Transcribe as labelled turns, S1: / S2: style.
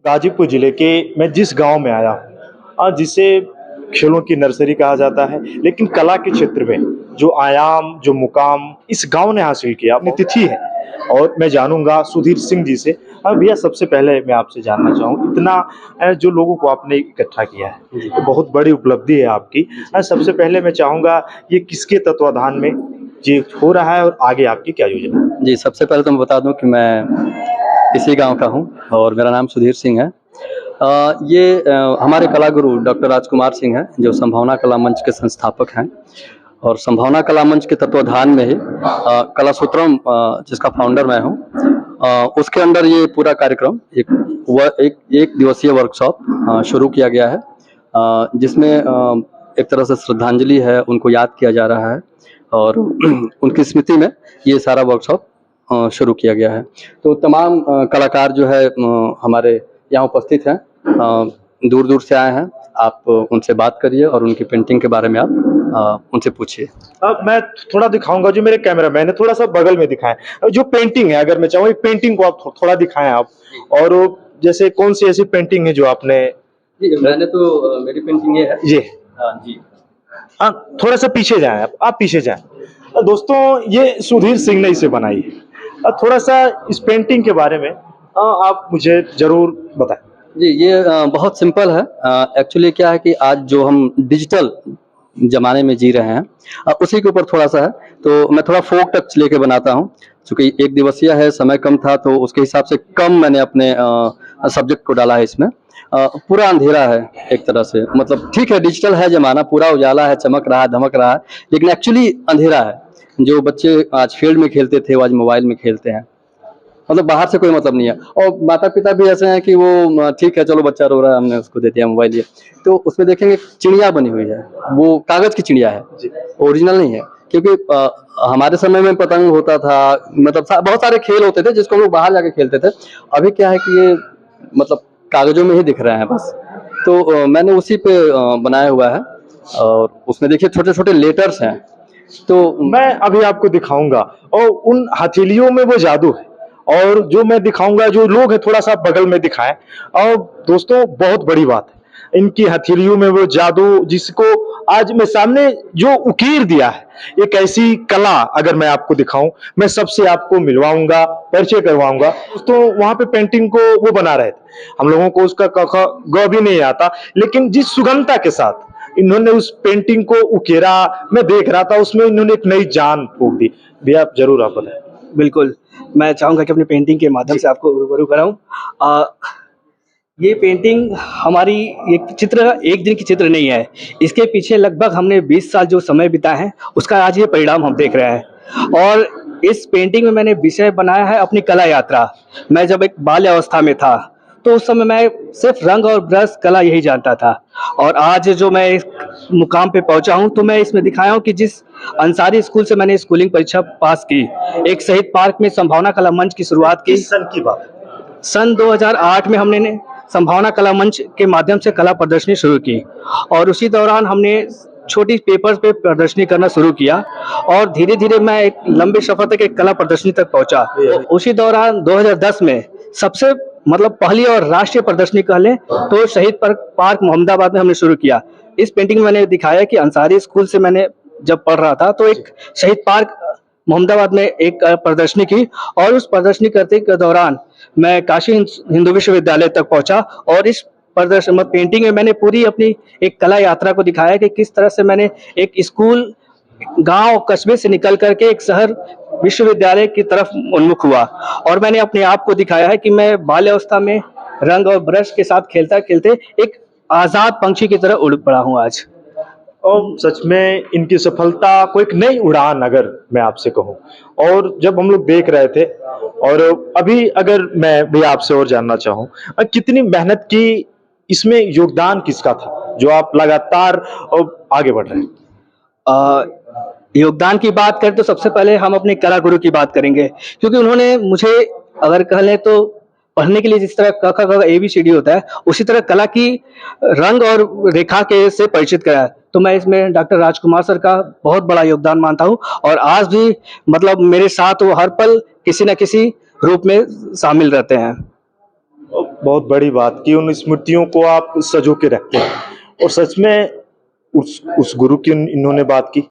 S1: गाजीपुर जिले के मैं जिस गांव में आया हूँ जिसे खेलों की नर्सरी कहा जाता है, लेकिन कला के क्षेत्र में जो आयाम जो मुकाम इस गांव ने हासिल किया अपनी तिथि है। और मैं जानूंगा सुधीर सिंह जी से। भैया, सबसे पहले मैं आपसे जानना चाहूँ, इतना जो लोगों को आपने इकट्ठा किया है तो बहुत बड़ी उपलब्धि है आपकी। सबसे पहले मैं चाहूंगा, ये किसके तत्वाधान में ये हो रहा है और आगे आपकी क्या योजना है?
S2: जी, सबसे पहले तो मैं बता दूं कि मैं इसी गांव का हूं और मेरा नाम सुधीर सिंह है। हमारे कला गुरु डॉक्टर राजकुमार सिंह हैं, जो संभावना कला मंच के संस्थापक हैं। और संभावना कला मंच के तत्वाधान में ही कला सूत्रम, जिसका फाउंडर मैं हूं, उसके अंदर ये पूरा कार्यक्रम एक दिवसीय वर्कशॉप शुरू किया गया है, जिसमें एक तरह से श्रद्धांजलि है, उनको याद किया जा रहा है और उनकी स्मृति में ये सारा वर्कशॉप शुरू किया गया है। तो तमाम कलाकार जो है हमारे यहाँ उपस्थित हैं, दूर दूर से आए हैं। आप उनसे बात करिए और उनकी पेंटिंग के बारे में आप उनसे पूछिए।
S1: अब मैं थोड़ा दिखाऊंगा, जो मेरे कैमरा मैन है थोड़ा सा बगल में दिखाएं जो पेंटिंग है। अगर मैं चाहूँ एक पेंटिंग को आप थोड़ा दिखाएं आप, और वो जैसे कौन सी ऐसी पेंटिंग है जो आपने?
S2: जी, मैंने तो मेरी पेंटिंग ये है
S1: जी।
S2: हाँ जी।
S1: हाँ, थोड़ा सा पीछे जाएं आप पीछे जाएं। दोस्तों, ये सुधीर सिंह ने इसे बनाई है। थोड़ा सा इस पेंटिंग के बारे में आप मुझे जरूर बताएं।
S2: जी, ये बहुत सिंपल है। एक्चुअली क्या है कि आज जो हम डिजिटल ज़माने में जी रहे हैं, उसी के ऊपर थोड़ा-सा है, तो मैं थोड़ा फ़ोक टच लेके बनाता हूँ। चूँकि एक दिवसीय है, समय कम था, तो उसके हिसाब से कम मैंने अपने सब्जेक्ट को डाला है इसमें। पूरा अंधेरा है एक तरह से, मतलब ठीक है डिजिटल है ज़माना, पूरा उजाला है, चमक रहा है, धमक रहा है, लेकिन एक्चुअली अंधेरा है। जो बच्चे आज फील्ड में खेलते थे, वो आज मोबाइल में खेलते हैं। मतलब बाहर से कोई मतलब नहीं है। और माता-पिता भी ऐसे हैं कि वो ठीक है, चलो बच्चा रो रहा है, हमने उसको दे दिया मोबाइल ये। तो उसमें देखेंगे चिड़िया बनी हुई है, वो कागज़ की चिड़िया है, ओरिजिनल नहीं है। क्योंकि हमारे समय में पतंग होता था, मतलब बहुत सारे खेल होते थे जिसको हम लोग बाहर जाके खेलते थे। अभी क्या है कि ये मतलब कागज़ों में ही दिख रहे हैं बस। तो मैंने उसी पे बनाया हुआ है और उसमें देखिए छोटे-छोटे लेटर्स हैं। तो
S1: मैं अभी आपको दिखाऊंगा और उन हथेलियों में वो जादू है, और जो मैं दिखाऊंगा जो लोग हैं थोड़ा सा बगल में दिखाएं। और दोस्तों, बहुत बड़ी बात है, इनकी हथेलियों में वो जादू जिसको आज मैं सामने जो उकेर दिया है, एक ऐसी कला अगर मैं आपको दिखाऊं, मैं सबसे आपको मिलवाऊंगा, परिचय करवाऊंगा। दोस्तों, वहां पे पेंटिंग को वो बना रहे थे, हम लोगों को उसका क ख ग भी नहीं आता, लेकिन जिस सुगमता के साथ इन्होंने उस पेंटिंग को उकेरा, मैं देख रहा था उसमें इन्होंने एक नई जान फूंक दी। भैया, आप जरूर आप बताएं।
S3: बिल्कुल, मैं चाहूँगा कि अपनी पेंटिंग के माध्यम से आपको रूबरू कराऊँ। ये पेंटिंग हमारी एक चित्र एक दिन की चित्र नहीं है। इसके पीछे लगभग हमने 20 साल जो समय बिताए हैं, उसका आज ये परिणाम हम देख रहे हैं। और इस पेंटिंग में मैंने विषय बनाया है अपनी कला यात्रा। मैं जब एक बाल्य अवस्था में था, तो उस समय मैं सिर्फ रंग और ब्रश कला यही जानता था। और आज जो मैं इस मुकाम पे पहुंचा हूं, तो मैं इसमें दिखाया हूं कि जिस अंसारी स्कूल से मैंने स्कूलिंग परीक्षा पास की, एक शहीद पार्क में संभावना कला मंच की शुरुआत की।
S1: किस सन की बात?
S3: सन 2008 में हमने संभावना कला मंच के माध्यम से कला प्रदर्शनी शुरू की, और उसी दौरान हमने छोटी पेपर्स पे प्रदर्शनी करना शुरू किया, और धीरे धीरे मैं एक लंबे सफर तक एक कला प्रदर्शनी तक पहुंचा। उसी दौरान 2010 में सबसे मतलब पहली और राष्ट्रीय प्रदर्शनी कह लें तो शहीद पार्क मोहम्मदाबाद में हमने शुरू किया। इस पेंटिंग में मैंने दिखाया कि अंसारी स्कूल से मैंने जब पढ़ रहा था, तो एक शहीद पार्क मोहम्मदाबाद में एक प्रदर्शनी की, और उस प्रदर्शनी करते के दौरान मैं काशी हिंदू विश्वविद्यालय तक पहुंचा। और इस प्रदर्शन में पेंटिंग में मैंने पूरी अपनी एक कला यात्रा को दिखाया कि किस तरह से मैंने एक स्कूल गांव कस्बे से निकल करके एक शहर विश्वविद्यालय की तरफ उन्मुख हुआ। और मैंने अपने आप को दिखाया है कि मैं बाल्यावस्था में रंग और ब्रश के साथ खेलता खेलते एक आजाद पंछी की तरह उड़ पड़ा हूँ आज।
S1: और सच में इनकी सफलता को एक नई उड़ान अगर मैं आपसे कहूं, और जब हम लोग देख रहे थे, और अभी अगर मैं भी आपसे और जानना चाहूं, कितनी मेहनत की इसमें, योगदान किसका था जो आप लगातार आगे बढ़ रहे हैं?
S3: योगदान की बात करें तो सबसे पहले हम अपने कला गुरु की बात करेंगे, क्योंकि उन्होंने मुझे अगर कह लें तो पढ़ने के लिए जिस तरह क ख ग ABCD होता है, उसी तरह कला की रंग और रेखा के से परिचित कराया। तो मैं इसमें डॉक्टर राजकुमार सर का बहुत बड़ा योगदान मानता हूँ, और आज भी मतलब मेरे साथ वो हर पल किसी न किसी रूप में शामिल रहते हैं।
S1: बहुत बड़ी बात कि उन स्मृतियों को आप सजो के रखते हैं और सच में उस गुरु की इन्होंने बात की